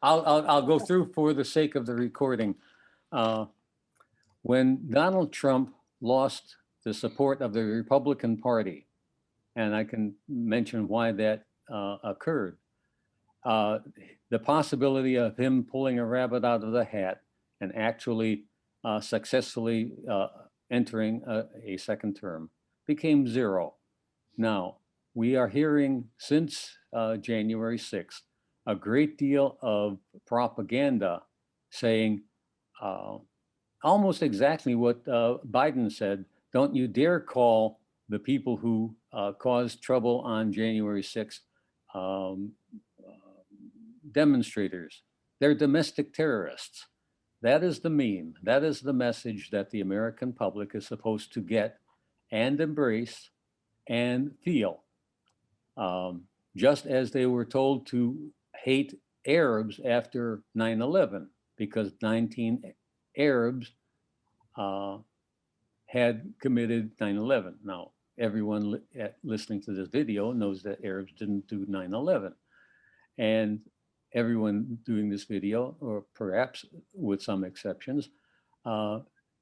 I'll go through for the sake of the recording. When Donald Trump lost the support of the Republican Party, and I can mention why that occurred, the possibility of him pulling a rabbit out of the hat and actually successfully entering a second term became zero. Now, we are hearing since January 6th a great deal of propaganda saying almost exactly what Biden said. Don't you dare call the people who caused trouble on January 6th demonstrators. They're domestic terrorists. That is the meme. That is the message that the American public is supposed to get and embrace and feel. Just as they were told to hate Arabs after 9/11, because 19 Arabs had committed 9/11. Now, everyone listening to this video knows that Arabs didn't do 9/11. And everyone doing this video, or perhaps with some exceptions,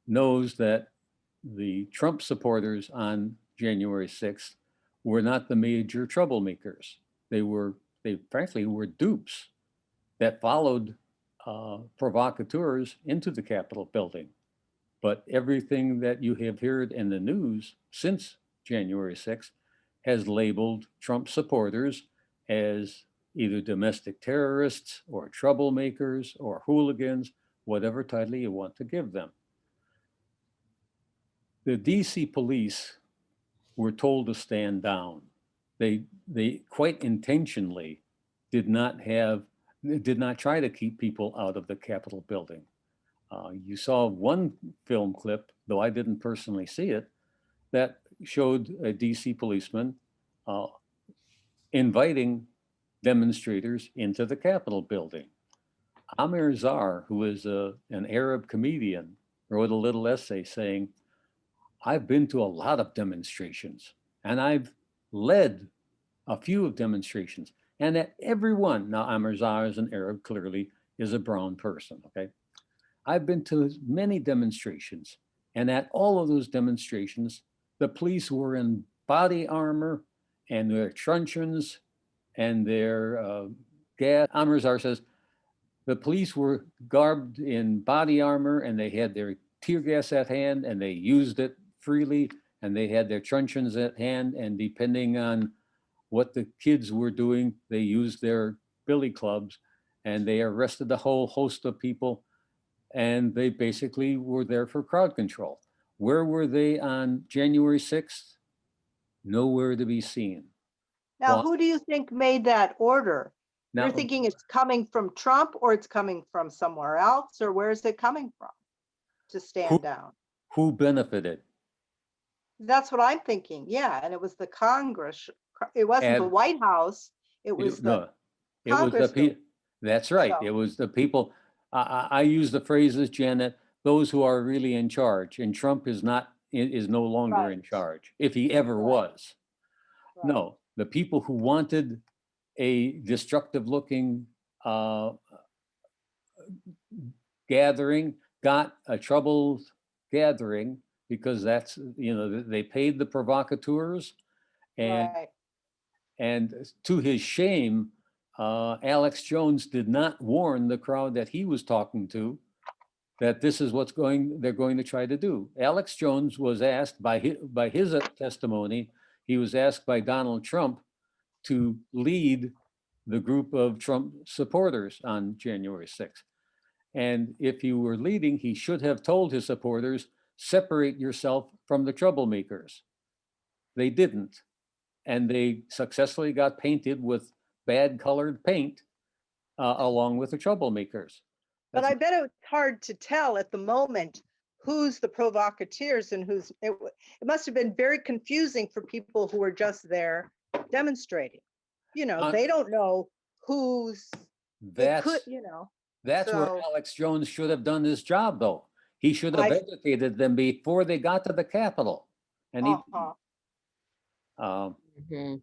knows that the Trump supporters on January 6th were not the major troublemakers. They frankly were dupes that followed provocateurs into the Capitol building. But everything that you have heard in the news since January 6th has labeled Trump supporters as either domestic terrorists or troublemakers or hooligans, whatever title you want to give them. The DC police were told to stand down. They quite intentionally did not try to keep people out of the Capitol building. You saw one film clip, though I didn't personally see it, that showed a DC policeman inviting demonstrators into the Capitol building. Amir Zar, who is an Arab comedian, wrote a little essay saying, I've been to a lot of demonstrations and I've led a few of demonstrations, and at every one, now Amir Zar is an Arab, clearly is a brown person, okay? I've been to many demonstrations, and at all of those demonstrations, the police were in body armor and their truncheons and their gas. Amir Zar says, the police were garbed in body armor and they had their tear gas at hand and they used it freely, and they had their truncheons at hand, and depending on what the kids were doing, they used their billy clubs, and they arrested a whole host of people, and they basically were there for crowd control. Where were they on January 6th? Nowhere to be seen. Now, who do you think made that order? Now, you're thinking it's coming from Trump, or it's coming from somewhere else, or where is it coming from to stand down? Who benefited? That's what I'm thinking. Yeah, and it was the Congress. It wasn't the White House. It was the Congress. That's right. So. It was the people. I use the phrases, Janet, those who are really in charge, and Trump is no longer in charge, if he ever was. Right. No, the people who wanted a destructive looking gathering got a troubled gathering, because that's, they paid the provocateurs, and right. And to his shame, Alex Jones did not warn the crowd that he was talking to that this is what they're going to try to do. Alex Jones was asked by his testimony, he was asked by Donald Trump to lead the group of Trump supporters on January 6th. And if he were leading, he should have told his supporters, separate yourself from the troublemakers. They didn't. And they successfully got painted with bad colored paint along with the troublemakers. But I bet it's hard to tell at the moment who's the provocateurs and who's, it must have been very confusing for people who were just there demonstrating. They don't know who's It could, That's you know, that's where so Alex Jones should have done his job, though. He should have I, educated them before they got to the Capitol, and he didn't. uh-huh. Um, Mhm.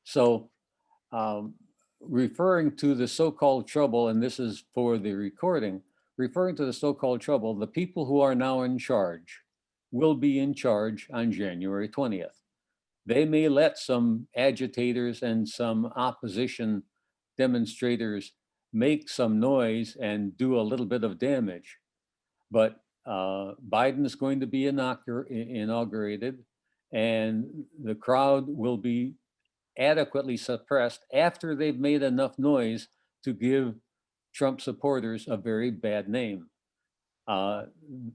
so, um, referring to the so-called trouble, and this is for the recording, referring to the so-called trouble, the people who are now in charge will be in charge on January 20th. They may let some agitators and some opposition demonstrators make some noise and do a little bit of damage. But Biden is going to be inaugurated, and the crowd will be adequately suppressed after they've made enough noise to give Trump supporters a very bad name. Uh,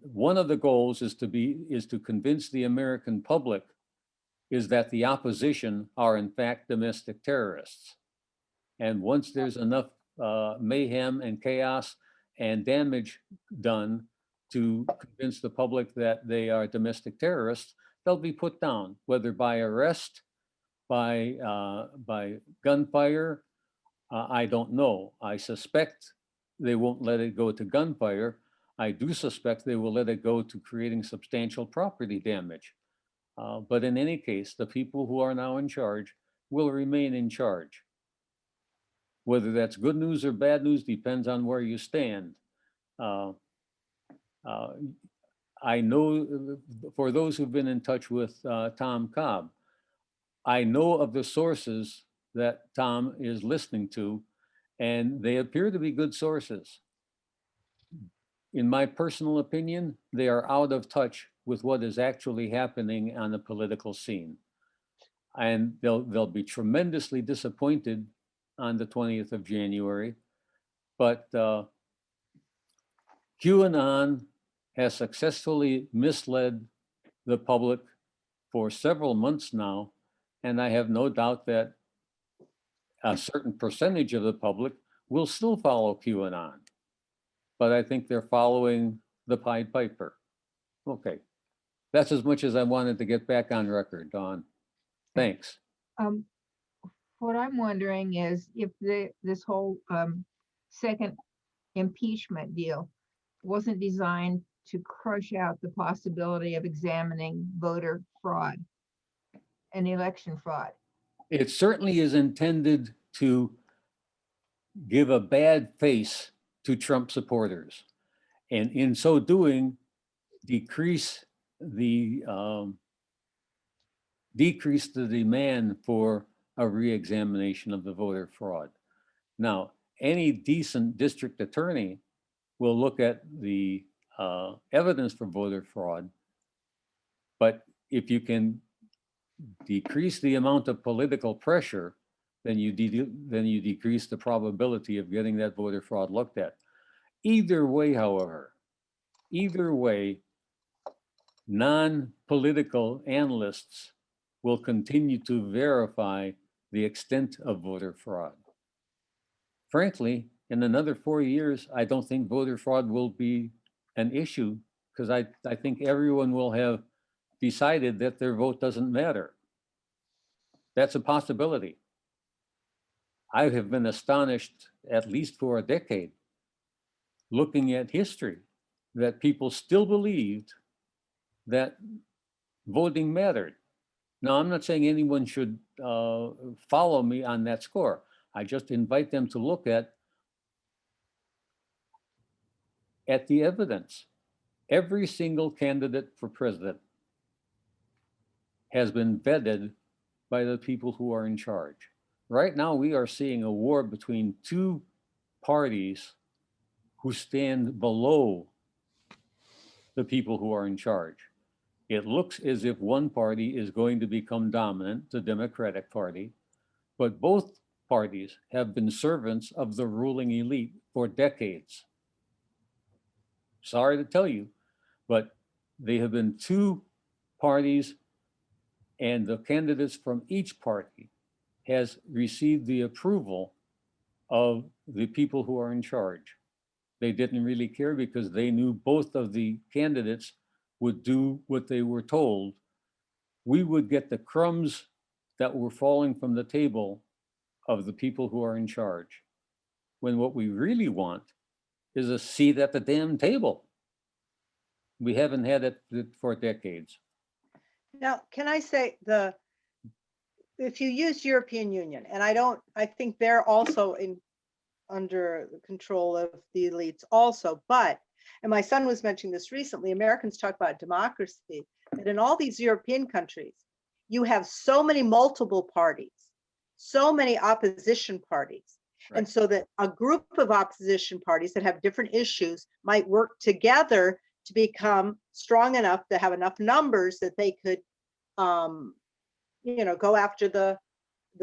One of the goals is to convince the American public is that the opposition are in fact domestic terrorists. And once there's enough mayhem and chaos and damage done to convince the public that they are domestic terrorists, they'll be put down, whether by arrest, by gunfire. I don't know. I suspect they won't let it go to gunfire. I do suspect they will let it go to creating substantial property damage. But in any case, the people who are now in charge will remain in charge. Whether that's good news or bad news depends on where you stand. Uh, uh, I know for those who've been in touch with Tom Cobb, I know of the sources that Tom is listening to, and they appear to be good sources. In my personal opinion, they are out of touch with what is actually happening on the political scene. And they'll be tremendously disappointed on the 20th of January. But QAnon has successfully misled the public for several months now, and I have no doubt that a certain percentage of the public will still follow QAnon. But I think they're following the Pied Piper. Okay, that's as much as I wanted to get back on record, Dawn. Thanks. Um, what I'm wondering is if this whole second impeachment deal wasn't designed to crush out the possibility of examining voter fraud and election fraud. It certainly is intended to give a bad face to Trump supporters, and in so doing, decrease the decrease the demand for a reexamination of the voter fraud. Now, any decent district attorney will look at the evidence for voter fraud, but if you can decrease the amount of political pressure, then you decrease the probability of getting that voter fraud looked at. Either way, however, either way, non-political analysts will continue to verify the extent of voter fraud. Frankly, in another 4 years, I don't think voter fraud will be an issue because I think everyone will have decided that their vote doesn't matter. That's a possibility. I have been astonished, at least for a decade, looking at history, that people still believed that voting mattered. Now, I'm not saying anyone should follow me on that score. I just invite them to look at the evidence. Every single candidate for president has been vetted by the people who are in charge. Right now, we are seeing a war between two parties who stand below the people who are in charge. It looks as if one party is going to become dominant, the Democratic Party, but both parties have been servants of the ruling elite for decades. Sorry to tell you, but they have been two parties, and the candidates from each party has received the approval of the people who are in charge. They didn't really care because they knew both of the candidates would do what they were told. We would get the crumbs that were falling from the table of the people who are in charge. when what we really want is a seat at the damn table. We haven't had it for decades. Now, can I say if you use European Union, and I think they're also under the control of the elites also, but, and my son was mentioning this recently, Americans talk about democracy, that in all these European countries, you have so many multiple parties, so many opposition parties. Right. And so that a group of opposition parties that have different issues might work together to become strong enough to have enough numbers that they could, go after the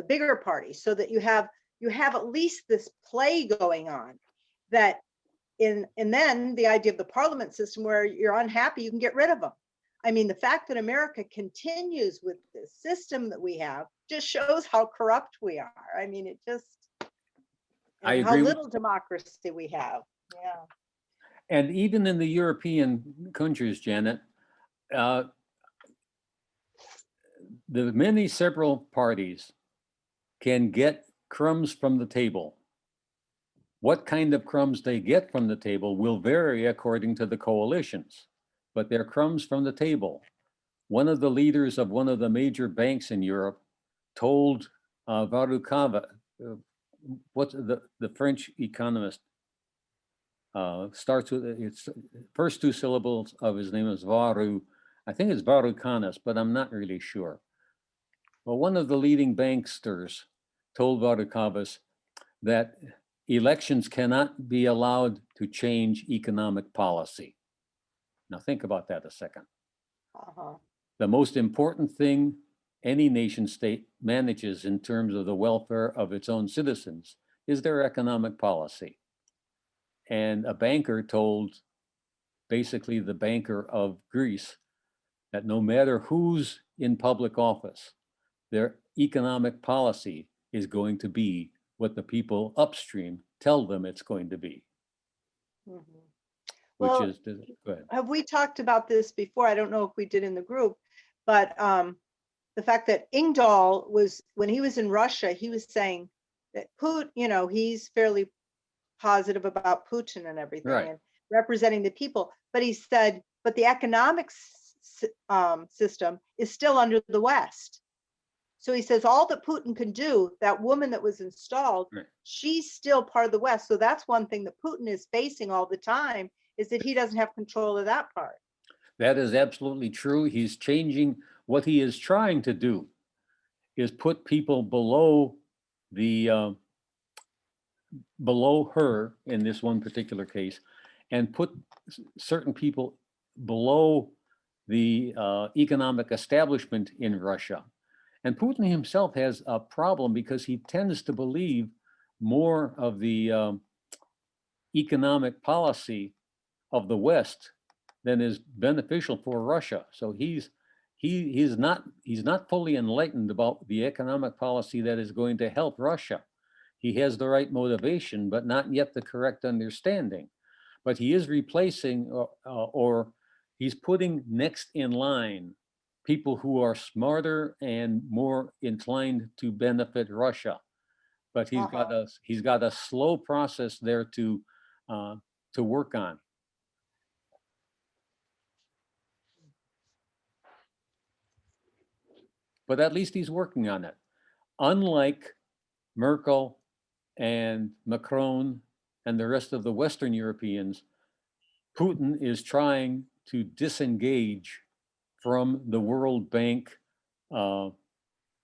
bigger party, so that you have at least this play going on. That and then the idea of the parliament system, where you're unhappy, you can get rid of them. I mean, the fact that America continues with this system that we have just shows how corrupt we are. I mean, it just, I and how agree little democracy we have. Yeah. And even in the European countries, Janet, the many several parties can get crumbs from the table. What kind of crumbs they get from the table will vary according to the coalitions, but they're crumbs from the table. One of the leaders of one of the major banks in Europe told Varoufakis, what's the French economist, starts with its first two syllables of his name is Varu. I think it's Varoufakis, but I'm not really sure. Well, one of the leading banksters told Varoufakis that elections cannot be allowed to change economic policy. Now think about that a second. Uh-huh. The most important thing any nation state manages in terms of the welfare of its own citizens is their economic policy. And a banker told basically the banker of Greece that no matter who's in public office, their economic policy is going to be what the people upstream tell them it's going to be. Mhm. Which Well, is, go ahead. have we talked about this before? I don't know if we did in the group, but the fact that Ingdahl was, when he was in Russia, he was saying that Putin, he's fairly positive about Putin and everything, Right. and representing the people. But he said, but the economic system is still under the West. So he says all that Putin can do, that woman that was installed, Right. she's still part of the West. So that's one thing that Putin is facing all the time, is that he doesn't have control of that part. That is absolutely true. He's changing. What he is trying to do is put people below the below her in this one particular case, and put certain people below the economic establishment in Russia. And Putin himself has a problem because he tends to believe more of the economic policy of the West than is beneficial for Russia. So he's not fully enlightened about the economic policy that is going to help Russia. He has the right motivation, but not yet the correct understanding. But he is replacing or he's putting next in line people who are smarter and more inclined to benefit Russia. But he's got a slow process there to work on. But at least he's working on it. Unlike Merkel and Macron and the rest of the Western Europeans, Putin is trying to disengage from the World Bank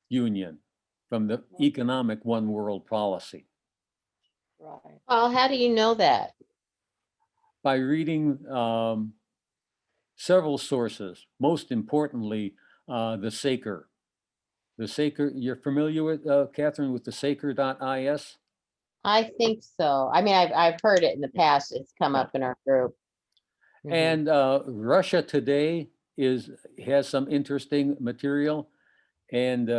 Union, from the economic one world policy. Right. Well, how do you know that? By reading several sources, most importantly, the Saker. The Saker, you're familiar with, Catherine, with the Saker.is? I think so. I mean, I've heard it in the past. It's come up in our group. Mhm. And Russia Today has some interesting material. And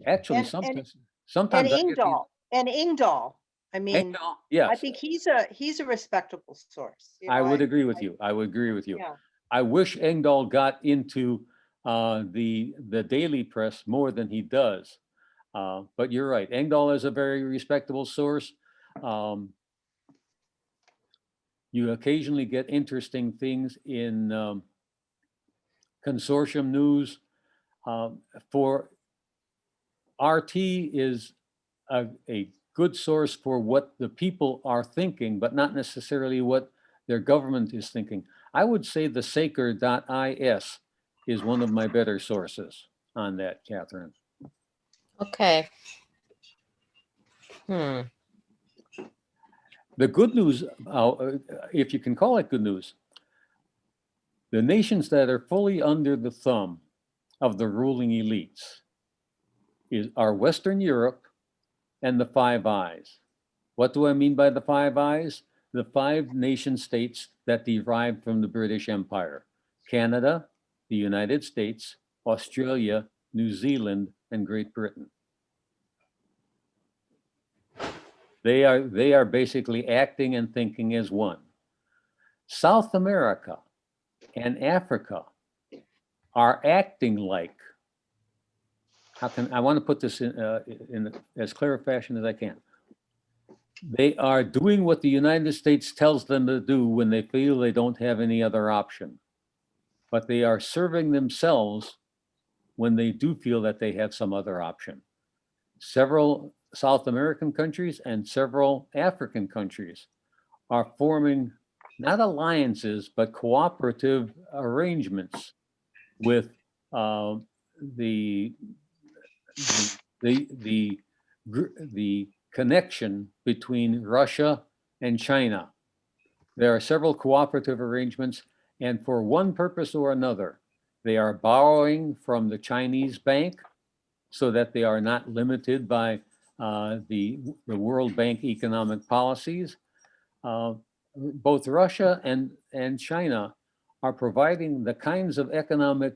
actually, And sometimes I get these. Ingdahl. I mean, I Yes, think he's a respectable source. I would agree with you. I would agree with you. Yeah. I wish Engdahl got into the daily press more than he does. But you're right. Engdahl is a very respectable source. You occasionally get interesting things in consortium news. For RT is a good source for what the people are thinking, but not necessarily what their government is thinking. I would say the Saker.is is one of my better sources on that, Catherine. Okay. The good news, if you can call it good news, the nations that are fully under the thumb of the ruling elites are Western Europe and the Five Eyes. What do I mean by the Five Eyes? The five nation states that derived from the British Empire: Canada, the United States, Australia, New Zealand, and Great Britain. They are basically acting and thinking as one. South America and Africa are acting like, I want to put this in as clear a fashion as I can. They are doing what the United States tells them to do when they feel they don't have any other option. But they are serving themselves when they do feel that they have some other option. Several South American countries and several African countries are forming not alliances, but cooperative arrangements with the connection between Russia and China. There are several cooperative arrangements, and for one purpose or another, they are borrowing from the Chinese bank so that they are not limited by the World Bank economic policies. Both Russia and China are providing the kinds of economic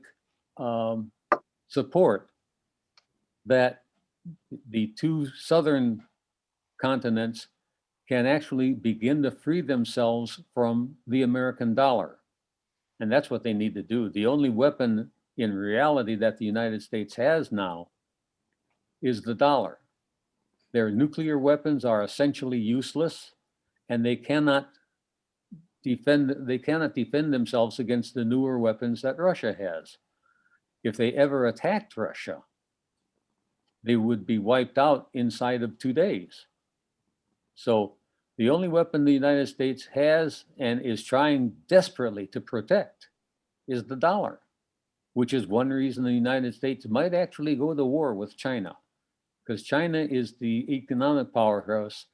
support that the two southern continents can actually begin to free themselves from the American dollar. And that's what they need to do. The only weapon in reality that the United States has now is the dollar. Their nuclear weapons are essentially useless, and they cannot defend themselves against the newer weapons that Russia has. If they ever attacked Russia, they would be wiped out inside of 2 days. So the only weapon the United States has and is trying desperately to protect is the dollar, which is one reason the United States might actually go to war with China, because China is the economic powerhouse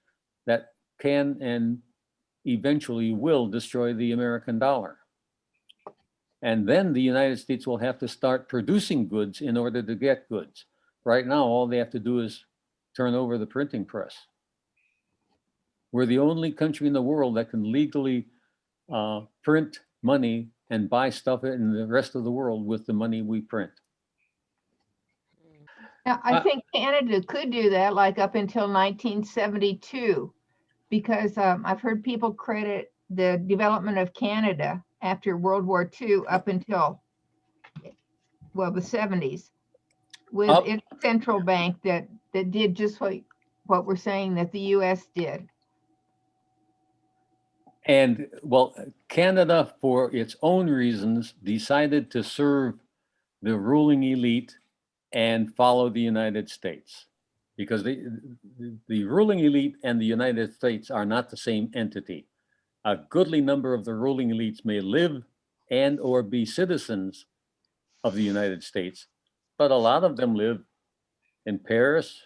that can and eventually will destroy the American dollar. And then the United States will have to start producing goods in order to get goods. Right now, all they have to do is turn over the printing press. We're the only country in the world that can legally print money and buy stuff in the rest of the world with the money we print. Now, I think Canada could do that, like up until 1972, because I've heard people credit the development of Canada after World War II up until, well, the 70s, with its central bank that did just what we're saying that the US did. And well, Canada, for its own reasons, decided to serve the ruling elite and follow the United States, because the ruling elite and the United States are not the same entity. A goodly number of the ruling elites may live and or be citizens of the United States, but a lot of them live in Paris,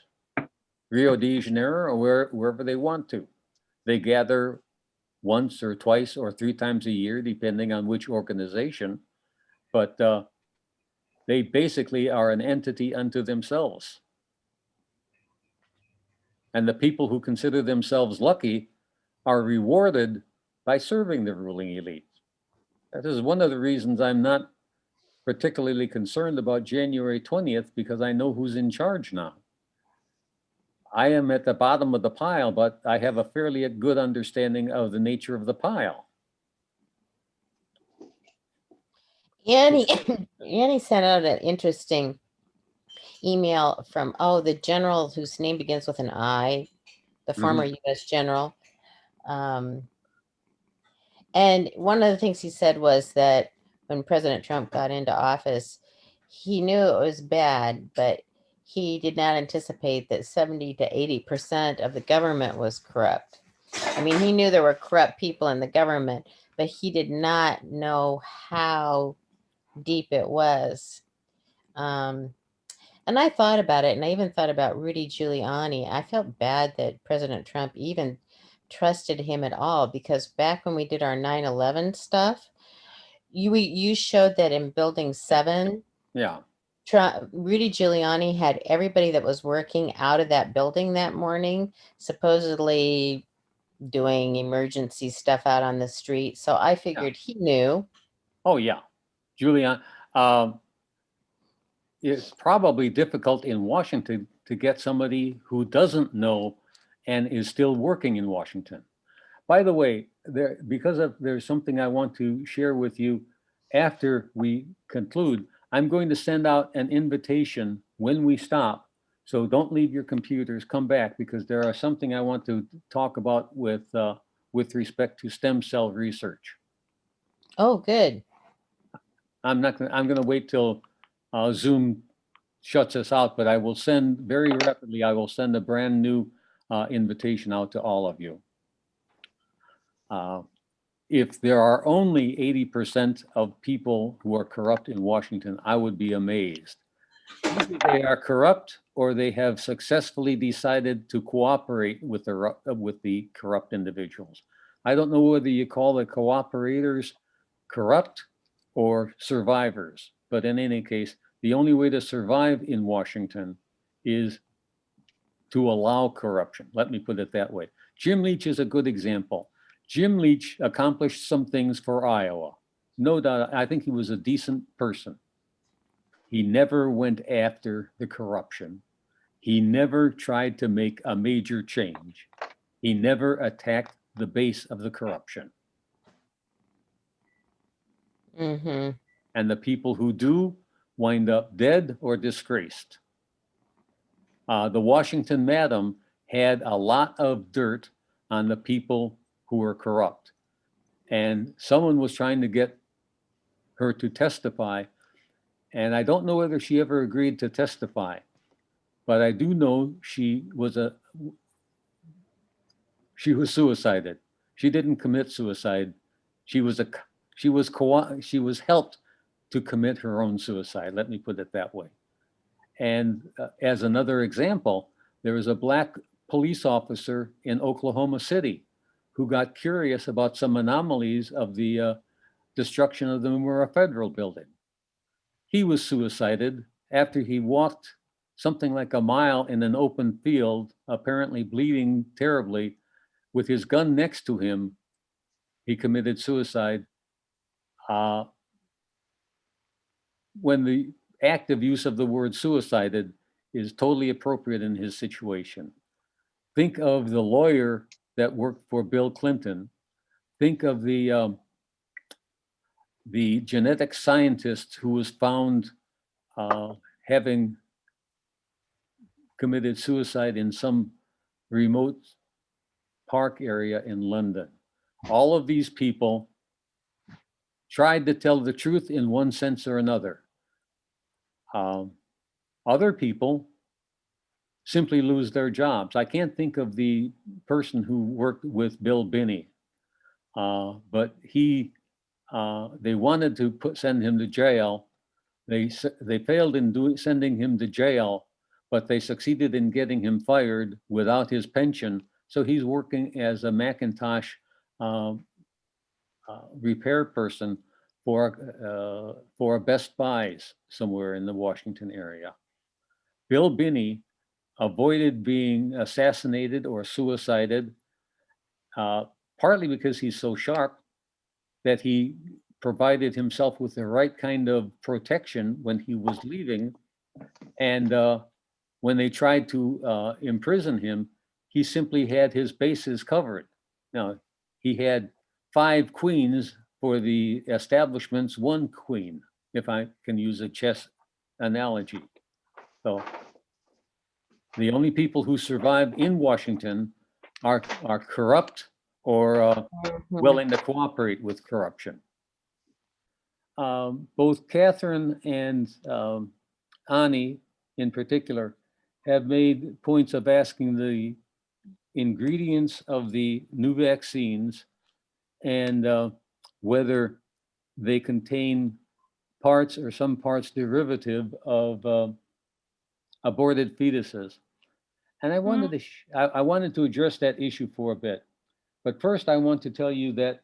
Rio de Janeiro, or wherever they want to. They gather once or twice or 3 times a year, depending on which organization, but they basically are an entity unto themselves. And the people who consider themselves lucky are rewarded by serving the ruling elite. That is one of the reasons I'm not particularly concerned about January 20th, because I know who's in charge now. I am at the bottom of the pile, but I have a fairly good understanding of the nature of the pile. Annie, Annie sent out an interesting email from, oh, the general whose name begins with an I, the former US general. And one of the things he said was that when President Trump got into office, he knew it was bad, but he did not anticipate that 70 to 80% of the government was corrupt. I mean, he knew there were corrupt people in the government, but he did not know how deep it was. And I thought about it, and I even thought about Rudy Giuliani. I felt bad that President Trump even trusted him at all, because back when we did our 9/11 stuff, you showed that in Building 7, Yeah. Rudy Giuliani had everybody that was working out of that building that morning, supposedly doing emergency stuff out on the street. So I figured he knew. Oh, yeah. Julian, it's probably difficult in Washington to get somebody who doesn't know and is still working in Washington. By the way, there's something I want to share with you after we conclude. I'm going to send out an invitation when we stop. So don't leave your computers, come back, because there are something I want to talk about with respect to stem cell research. Oh, good. I'm going to wait till Zoom shuts us out, but I will send very rapidly, I will send a brand new invitation out to all of you. If there are only 80% of people who are corrupt in Washington, I would be amazed. Either they are corrupt or they have successfully decided to cooperate with the corrupt individuals. I don't know whether you call the cooperators corrupt or survivors, but in any case, the only way to survive in Washington is to allow corruption. Let me put it that way. Jim Leach is a good example. Jim Leach accomplished some things for Iowa. No doubt, I think he was a decent person. He never went after the corruption. He never tried to make a major change. He never attacked the base of the corruption. Mm-hmm. And the people who do wind up dead or disgraced. The Washington Madam had a lot of dirt on the people who were corrupt. And someone was trying to get her to testify. And I don't know whether she ever agreed to testify, but I do know she was suicided. She didn't commit suicide. She was helped to commit her own suicide. Let me put it that way. And as another example, there was a Black police officer in Oklahoma City who got curious about some anomalies of the destruction of the Murrah Federal Building. He was suicided after he walked something like a mile in an open field, apparently bleeding terribly, with his gun next to him. He committed suicide. When the active use of the word suicided is totally appropriate in his situation. Think of the lawyer that worked for Bill Clinton. Think of the genetic scientist who was found having committed suicide in some remote park area in London. All of these people tried to tell the truth in one sense or another. Other people simply lose their jobs. I can't think of the person who worked with Bill Binney, but they wanted to send him to jail. They failed in sending him to jail, but they succeeded in getting him fired without his pension. So he's working as a Macintosh repair person for a Best Buys somewhere in the Washington area. Bill Binney avoided being assassinated or suicided, partly because he's so sharp that he provided himself with the right kind of protection when he was leaving. And when they tried to imprison him, he simply had his bases covered. Now, he had 5 queens for the establishment's 1 queen, if I can use a chess analogy. So the only people who survive in Washington are corrupt or Mhm. willing to cooperate with corruption. Both Catherine and Ani, in particular, have made points of asking the ingredients of the new vaccines and whether they contain parts or some parts derivative of aborted fetuses. And I wanted to I wanted to address that issue for a bit. But first, I want to tell you that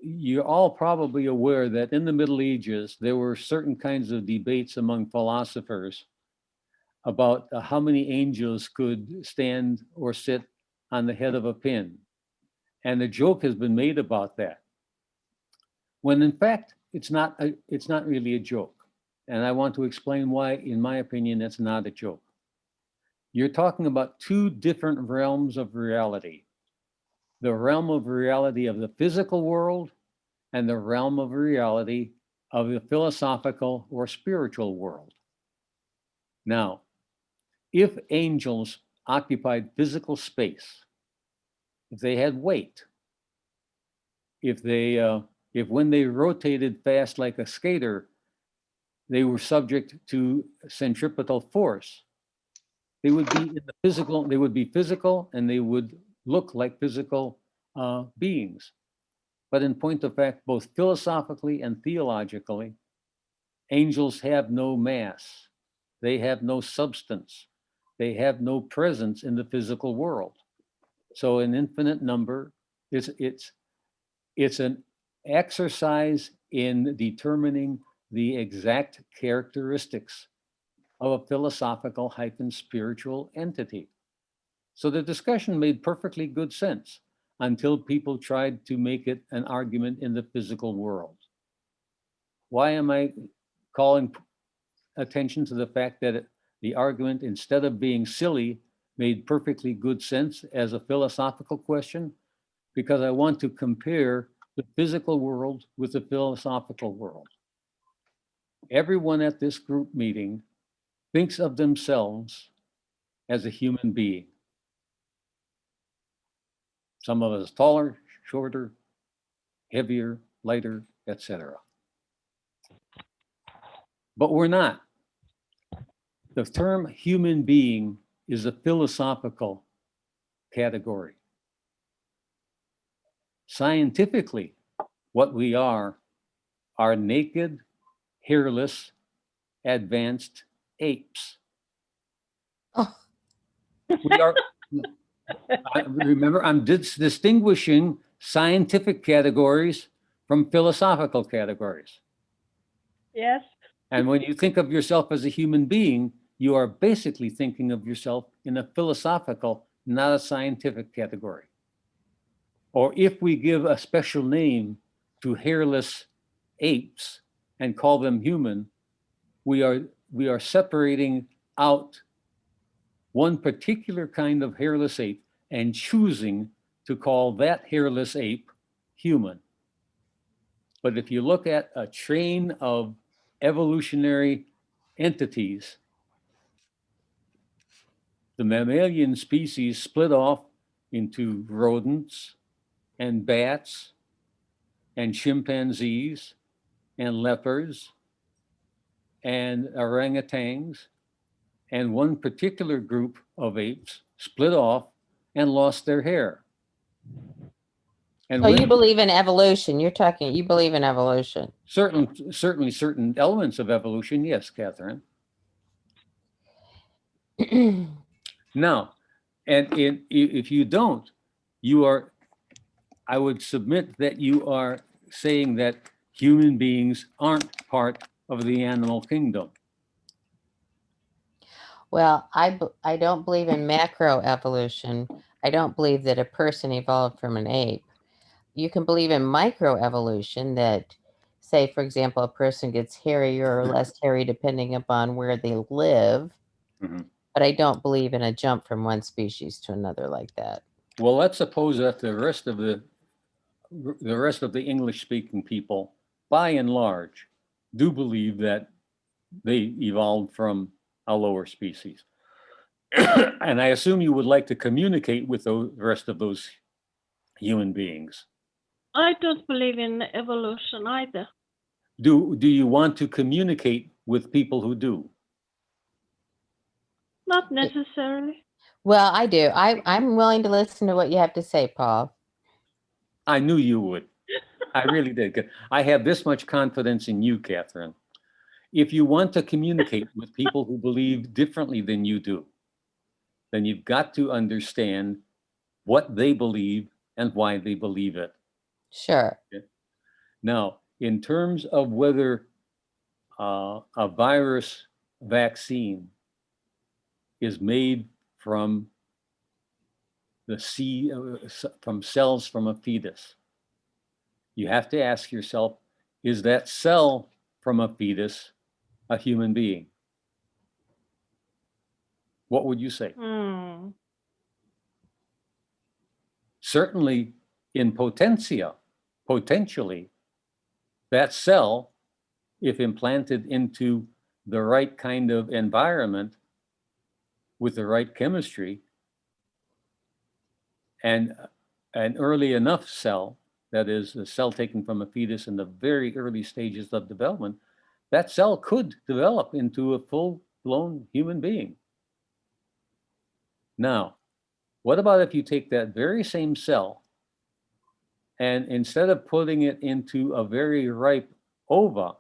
you're all probably aware that in the Middle Ages, there were certain kinds of debates among philosophers about how many angels could stand or sit on the head of a pin. And a joke has been made about that, when in fact, it's not really a joke. And I want to explain why, in my opinion, it's not a joke. You're talking about two different realms of reality. The realm of reality of the physical world and the realm of reality of the philosophical or spiritual world. Now, if angels occupied physical space, if they had weight, if they if when they rotated fast like a skater, they were subject to centripetal force, they would be in the physical, they would be physical and they would look like physical beings. But in point of fact, both philosophically and theologically, angels have no mass. They have no substance. They have no presence in the physical world. So an infinite number is it's an exercise in determining the exact characteristics of a philosophical hyphen spiritual entity. So the discussion made perfectly good sense until people tried to make it an argument in the physical world. Why am I calling attention to the fact that the argument, instead of being silly, made perfectly good sense as a philosophical question? Because I want to compare the physical world with the philosophical world. Everyone at this group meeting thinks of themselves as a human being. Some of us taller, shorter, heavier, lighter, etc. But we're not. The term human being is a philosophical category. Scientifically, what we are naked, hairless, advanced apes. Oh, We are, remember, I'm distinguishing scientific categories from philosophical categories. Yes. And when you think of yourself as a human being, you are basically thinking of yourself in a philosophical, not a scientific category. Or if we give a special name to hairless apes and call them human, we are separating out one particular kind of hairless ape and choosing to call that hairless ape human. But if you look at a chain of evolutionary entities, the mammalian species split off into rodents and bats and chimpanzees and leopards and orangutans, and one particular group of apes split off and lost their hair. And so you when believe in evolution? You believe in evolution? certainly certain elements of evolution, yes, Catherine. Now, if you don't, you are, I would submit that you are saying that human beings aren't part of the animal kingdom. Well, I don't believe in macroevolution. I don't believe that a person evolved from an ape. You can believe in microevolution that, say, for example, a person gets hairier or less hairy depending upon where they live. Mhm. But I don't believe in a jump from one species to another like that. Well, let's suppose that the rest of the English-speaking people, by and large, do believe that they evolved from a lower species. And I assume you would like to communicate with the rest of those human beings. I don't believe in evolution either. Do you want to communicate with people who do? Not necessarily. Well, I do. I'm willing to listen to what you have to say, Paul. I knew you would. I really did. 'Cause I have this much confidence in you, Catherine. If you want to communicate with people who believe differently than you do, then you've got to understand what they believe and why they believe it. Sure. Now, in terms of whether a virus vaccine is made from from cells from a fetus, you have to ask yourself, is that cell from a fetus a human being? What would you say? Certainly in potentially, that cell, if implanted into the right kind of environment with the right chemistry and an early enough cell, that is a cell taken from a fetus in the very early stages of development, that cell could develop into a full-blown human being. Now, what about if you take that very same cell and instead of putting it into a very ripe ova,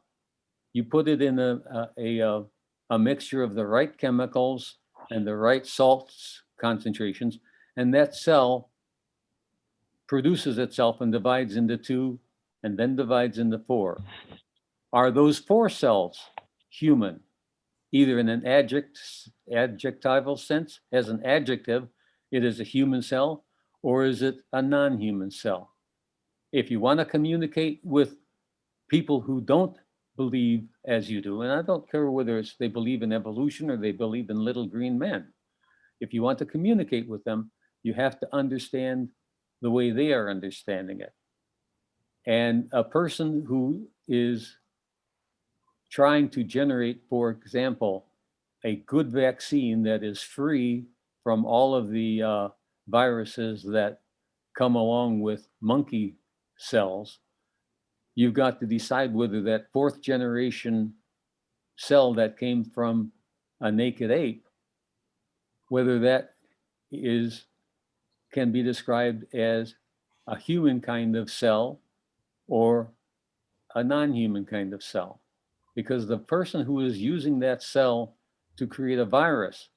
you put it in a mixture of the right chemicals and the right salts concentrations, and that cell produces itself and divides into two and then divides into four. Are those four cells human, either in an adjectival sense, as an adjective, it is a human cell, or is it a non-human cell? If you want to communicate with people who don't believe as you do, and I don't care whether they believe in evolution or they believe in little green men, if you want to communicate with them, you have to understand the way they are understanding it. And a person who is trying to generate, for example, a good vaccine that is free from all of the viruses that come along with monkey cells, you've got to decide whether that fourth generation cell that came from a naked ape, whether that can be described as a human kind of cell or a non-human kind of cell. Because the person who is using that cell to create a virus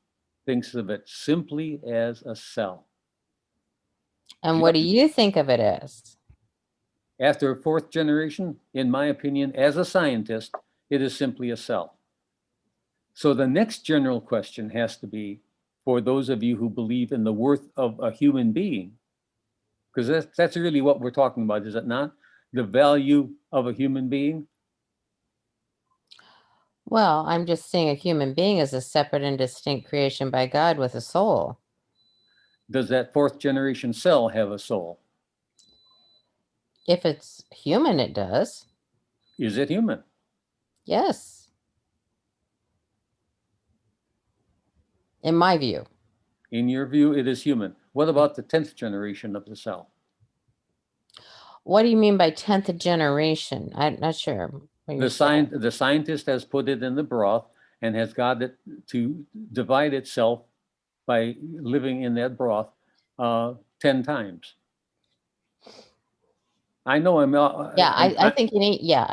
thinks of it simply as a cell. And what do you think of it as? After a fourth generation, in my opinion, as a scientist, it is simply a cell. So the next general question has to be, for those of you who believe in the worth of a human being, because that's really what we're talking about, is it not? The value of a human being? Well, I'm just saying a human being is a separate and distinct creation by God with a soul. Does that fourth generation cell have a soul? If it's human, it does. Is it human? Yes. In my view. In your view, it is human. What about the 10th generation of the cell? What do you mean by 10th generation? I'm not sure. The scientist has put it in the broth and has got it to divide itself by living in that broth 10 times. I know I'm. Yeah, I think you need. Yeah,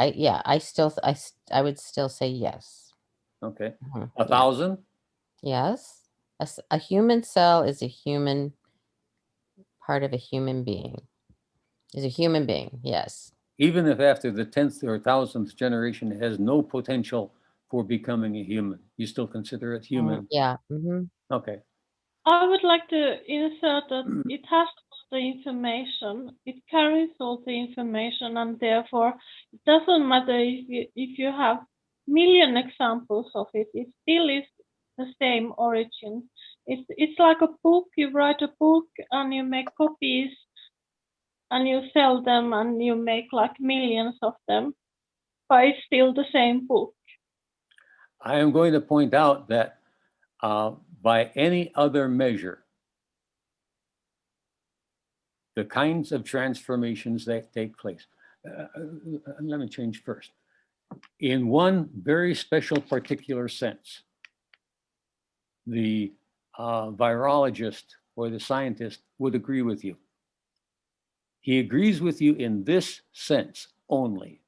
I would still say yes. Okay, Mhm, 1,000. Yes, a human cell is a human part of a human being. Is a human being. Yes. Even if after the 10th or 1,000th generation it has no potential for becoming a human, you still consider it human. Yeah. Okay. I would like to insert that it has all the information, it carries all the information, and therefore it doesn't matter if you have million examples of it, it still is the same origin. It's like a book, you write a book and you make copies and you sell them and you make like millions of them, but it's still the same book. I am going to point out that by any other measure, the kinds of transformations that take place. Let me change first. In one very special particular sense, the virologist or the scientist would agree with you. He agrees with you in this sense only,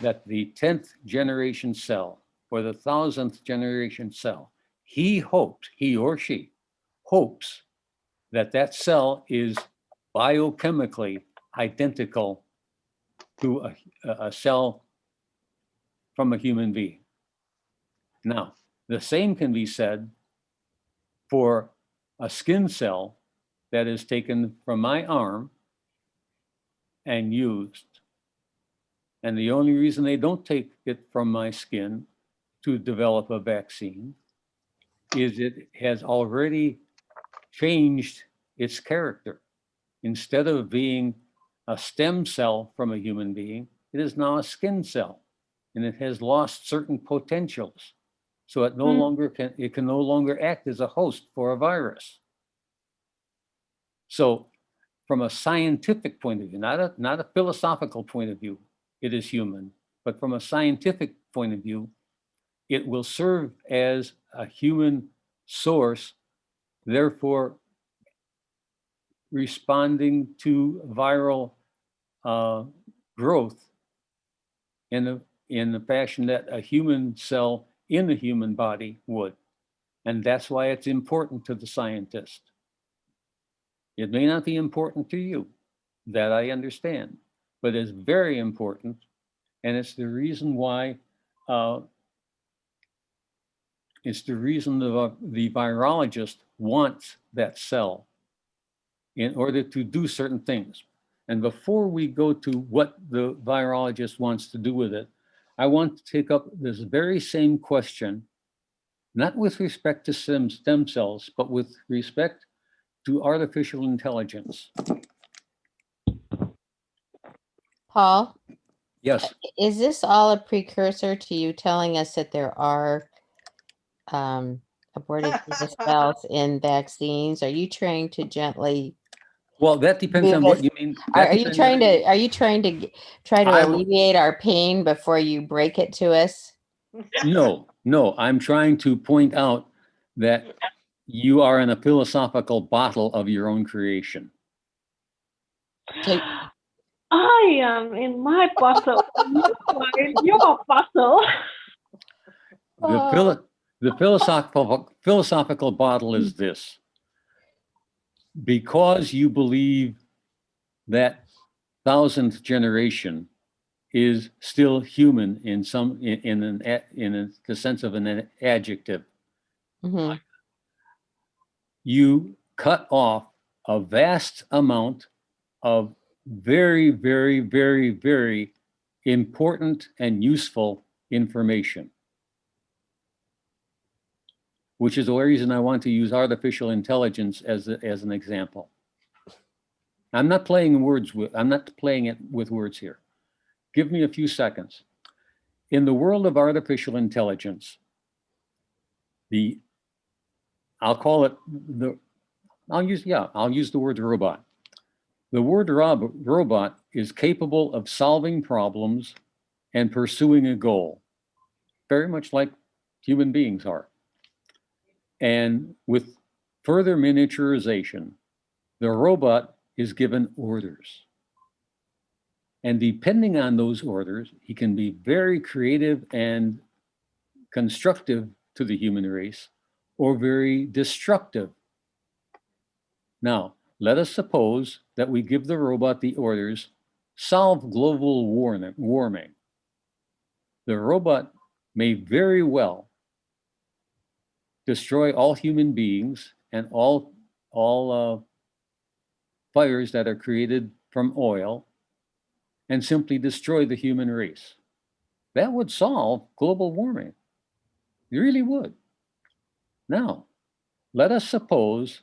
that the 10th generation cell or the 1000th generation cell, he or she hopes that that cell is biochemically identical to a cell from a human being. Now, the same can be said for a skin cell that is taken from my arm and used. And the only reason they don't take it from my skin to develop a vaccine is it has already changed its character. Instead of being a stem cell from a human being, it is now a skin cell, and it has lost certain potentials. So it can no longer act as a host for a virus. So from a scientific point of view, not a philosophical point of view, it is human, but from a scientific point of view, it will serve as a human source, therefore responding to viral growth in the fashion that a human cell in the human body would. And that's why it's important to the scientist. It may not be important to you, that I understand, but it's very important. And it's the reason why the virologist wants that cell in order to do certain things. And before we go to what the virologist wants to do with it, I want to take up this very same question, not with respect to stem cells, but with respect to artificial intelligence. Paul, Yes. is this all a precursor to you telling us that there are aborted fetus cells in vaccines? Are you trying to gently Well, that depends move on us? what you mean. Are you trying to try to I will- alleviate our pain before you break it to us? No, I'm trying to point out that you are in a philosophical bottle of your own creation. So, I am in my puzzle. You are in your puzzle. The philosophical bottle is this. Because you believe that 1000th generation is still human in the sense of an adjective, mhm. you cut off a vast amount of very, very, very, very important and useful information, which is the reason I want to use artificial intelligence as an example. I'm not playing it with words here. Give me a few seconds. In the world of artificial intelligence, I'll use the word robot. The word robot is capable of solving problems and pursuing a goal, very much like human beings are. And with further miniaturization, the robot is given orders. And depending on those orders, he can be very creative and constructive to the human race or very destructive. Now, let us suppose that we give the robot the orders, solve global warming. The robot may very well destroy all human beings and all fires that are created from oil and simply destroy the human race. That would solve global warming. It really would. Now, let us suppose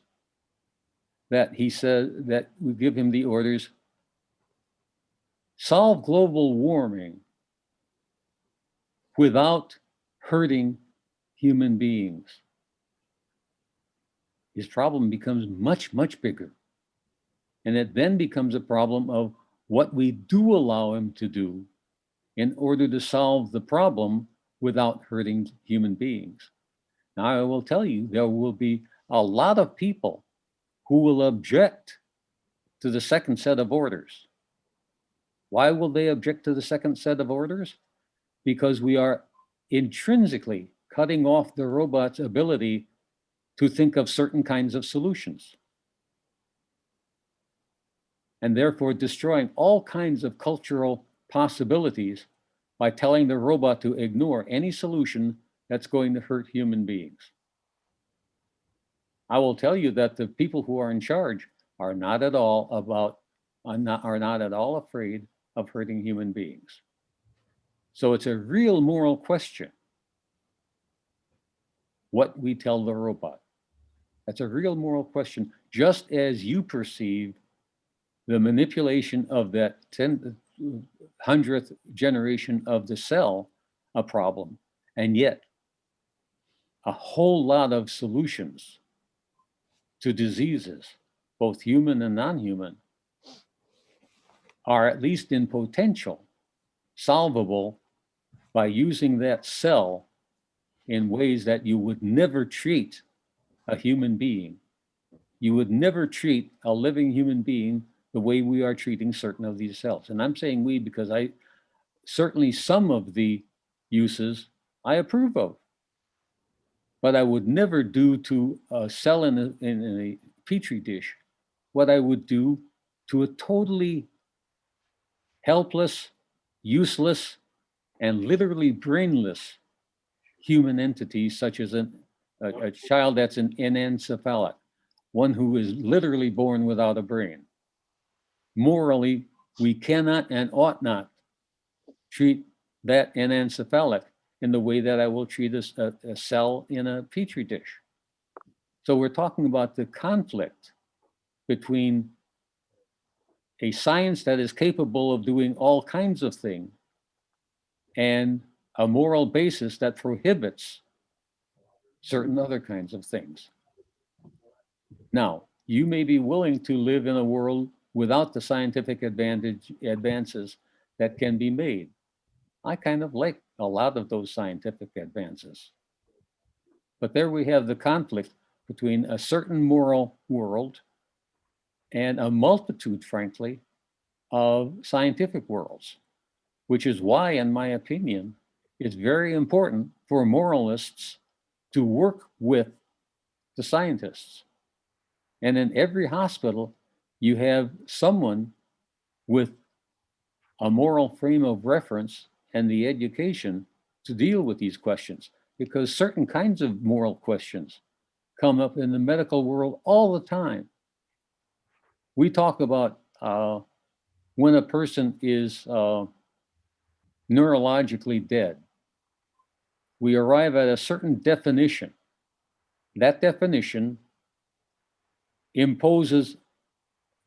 that he says that we give him the orders, solve global warming without hurting human beings. his problem becomes much, much bigger. And it then becomes a problem of what we do allow him to do in order to solve the problem without hurting human beings. Now, I will tell you, there will be a lot of people who will object to the second set of orders. Why will they object to the second set of orders? Because we are intrinsically cutting off the robot's ability to think of certain kinds of solutions, and therefore destroying all kinds of cultural possibilities by telling the robot to ignore any solution that's going to hurt human beings. I will tell you that the people who are in charge are not at all afraid of hurting human beings. So it's a real moral question what we tell the robot. That's a real moral question, just as you perceive the manipulation of that 100th generation of the cell a problem, and yet a whole lot of solutions to diseases, both human and non-human, are at least in potential solvable by using that cell in ways that you would never treat a human being. You would never treat a living human being the way we are treating certain of these cells. And I'm saying we because I certainly some of the uses I approve of, but I would never do to a cell in a petri dish what I would do to a totally helpless, useless, and literally brainless human entity, such as a child that's an anencephalic, one who is literally born without a brain. Morally, we cannot and ought not treat that anencephalic in the way that I will treat a cell in a petri dish. So we're talking about the conflict between a science that is capable of doing all kinds of things and a moral basis that prohibits certain other kinds of things. Now, you may be willing to live in a world without the scientific advances that can be made. I kind of like a lot of those scientific advances. But there we have the conflict between a certain moral world and a multitude, frankly, of scientific worlds, which is why, in my opinion, it's very important for moralists to work with the scientists. And in every hospital, you have someone with a moral frame of reference and the education to deal with these questions, because certain kinds of moral questions come up in the medical world all the time. We talk about when a person is neurologically dead. We arrive at a certain definition. That definition imposes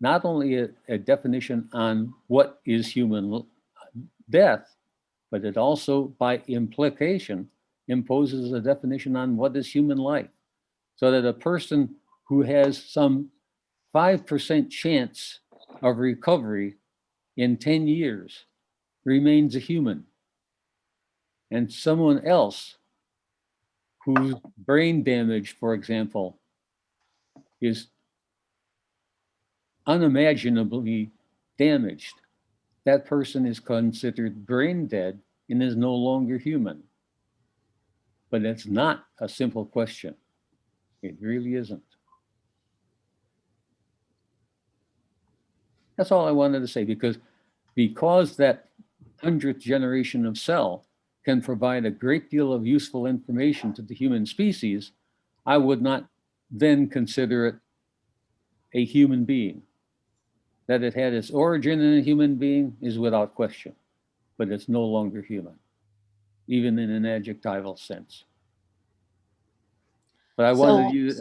not only a definition on what is human death, but it also, by implication, imposes a definition on what is human life. So that a person who has some 5% chance of recovery in 10 years remains a human. And someone else whose brain damage, for example, is unimaginably damaged, that person is considered brain dead and is no longer human. But it's not a simple question. It really isn't. That's all I wanted to say, because that 100th generation of cell can provide a great deal of useful information to the human species, I would not then consider it a human being. That it had its origin in a human being is without question, but it's no longer human, even in an adjectival sense. But I wanted you,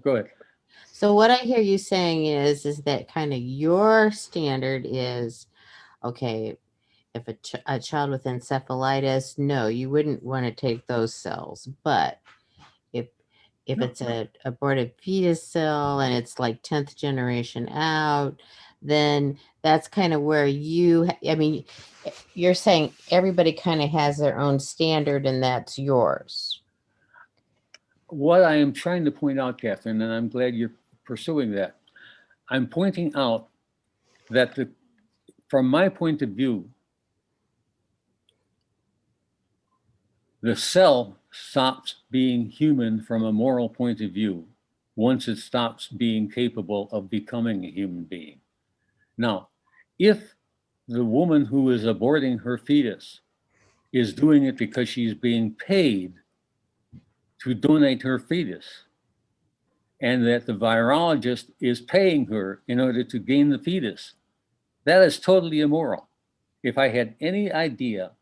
go ahead. So what I hear you saying is that kind of your standard is, okay, if a child with encephalitis, no, you wouldn't want to take those cells. But if if No. it's a aborted fetus cell and it's like 10th generation out, then that's kind of where I mean, you're saying everybody kind of has their own standard and that's yours. What I am trying to point out, Catherine, and I'm glad you're pursuing that, I'm pointing out that from my point of view, the cell stops being human from a moral point of view once it stops being capable of becoming a human being. Now, if the woman who is aborting her fetus is doing it because she's being paid to donate her fetus, and that the virologist is paying her in order to gain the fetus, that is totally immoral. If I had any idea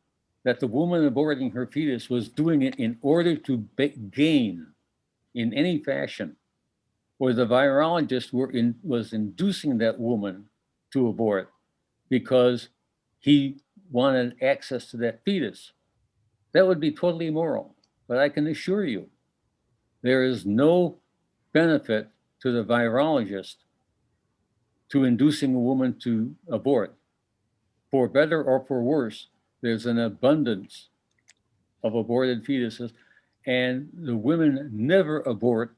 that the woman aborting her fetus was doing it in order to gain in any fashion, or the virologist was inducing that woman to abort because he wanted access to that fetus, that would be totally immoral. But I can assure you, there is no benefit to the virologist to inducing a woman to abort. For better or for worse, there's an abundance of aborted fetuses, and the women never abort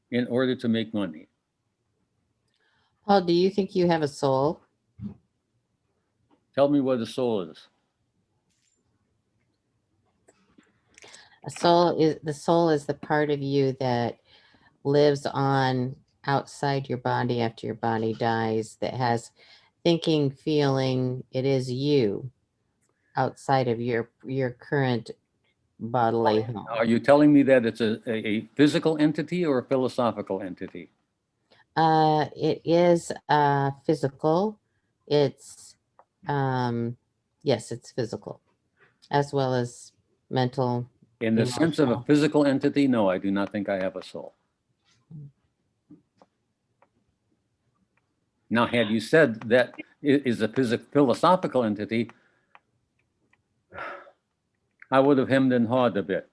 in order to make money. Paul, do you think you have a soul? Tell me what a soul is. The soul is the part of you that lives on outside your body after your body dies, that has thinking, feeling. It is you outside of your current bodily home. Are you telling me that it's a physical entity or a philosophical entity? It is physical. It's yes, it's physical as well as mental. In the sense of a Emotional. physical entity, no, I do not think I have a soul. Now, had you said that it is a philosophical entity, I would have hemmed and hawed a bit.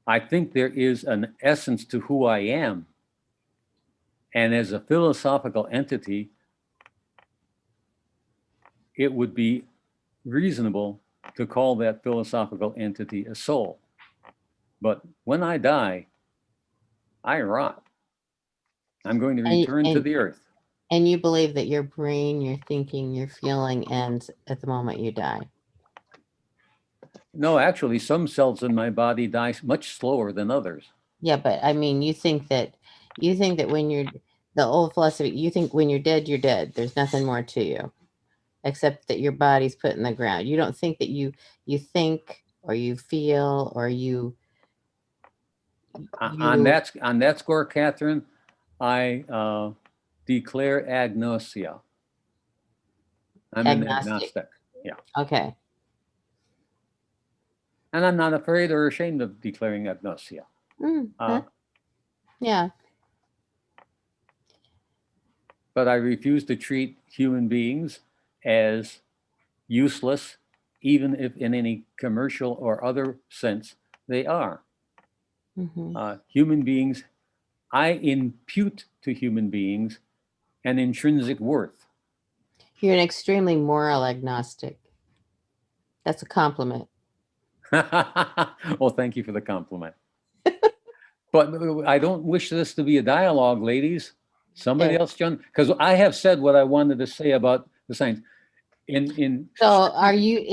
I think there is an essence to who I am. And as a philosophical entity, it would be reasonable to call that philosophical entity a soul. But when I die, I rot. I'm going to return to the earth. And you believe that your brain, your thinking, your feeling ends at the moment you die. No, actually, some cells in my body die much slower than others. Yeah, but I mean, you think that when you're the old philosophy, you think when you're dead, you're dead. There's nothing more to you except that your body's put in the ground. You don't think that you think or you feel or you On that score, Catherine, I declare agnosia. I'm an agnostic. Yeah. Okay. And I'm not afraid or ashamed of declaring agnosia. Yeah. But I refuse to treat human beings as useless, even if in any commercial or other sense they are. Human beings, I impute to human beings an intrinsic worth. You're an extremely moral agnostic. That's a compliment. Well, thank you for the compliment. But I don't wish this to be a dialogue, ladies. Somebody else, John, because I have said what I wanted to say about the science. So are you,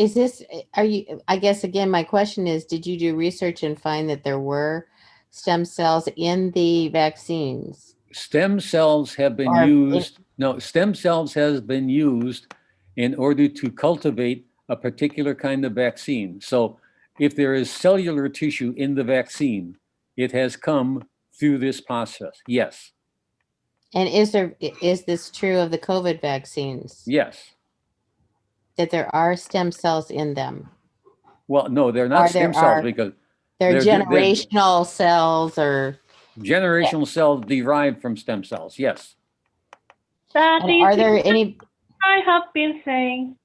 I guess, again, my question is, did you do research and find that there were stem cells in the vaccines? Stem cells have been used. No, stem cells has been used in order to cultivate a particular kind of vaccine. So if there is cellular tissue in the vaccine, it has come through this process. Yes. And is this true of the COVID vaccines? Yes. That there are stem cells in them? Well, no, they're not stem cells because they're generational cells or generational cells derived from stem cells. Yes. That and are there is any? I have been saying.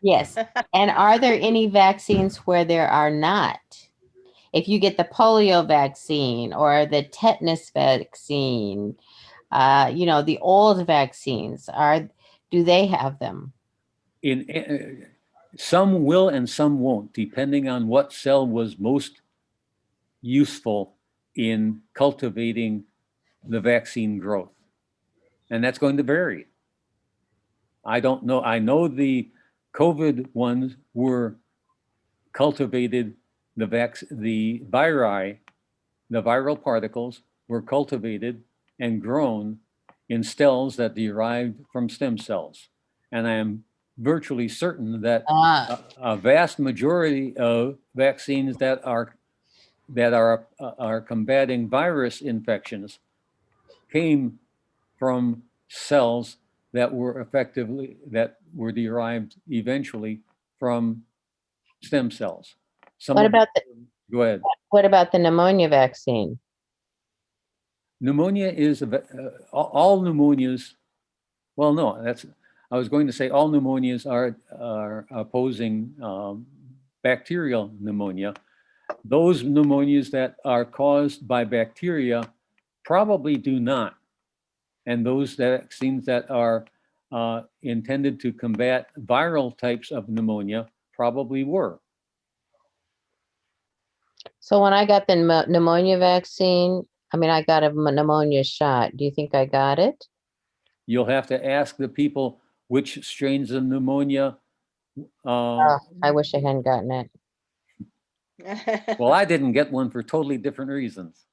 Yes. And are there any vaccines where there are not? if you get the polio vaccine or the tetanus vaccine, the old vaccines, do they have them? Some will and some won't, depending on what cell was most useful in cultivating the vaccine growth. And that's going to vary. I don't know. I know the COVID ones were cultivated, the viri, the viral particles were cultivated and grown in cells that derived from stem cells. And I am virtually certain that a vast majority of vaccines that are combating virus infections came from cells that were derived eventually from stem cells. What about Go ahead. What about the pneumonia vaccine? Pneumonia is all pneumonias. Well, no, I was going to say all pneumonias are opposing bacterial pneumonia. Those pneumonias that are caused by bacteria probably do not. And those vaccines that are intended to combat viral types of pneumonia probably were. So when I got the pneumonia vaccine, I got a pneumonia shot. Do you think I got it? You'll have to ask the people which strains of pneumonia. I wish I hadn't gotten it. Well, I didn't get one for totally different reasons.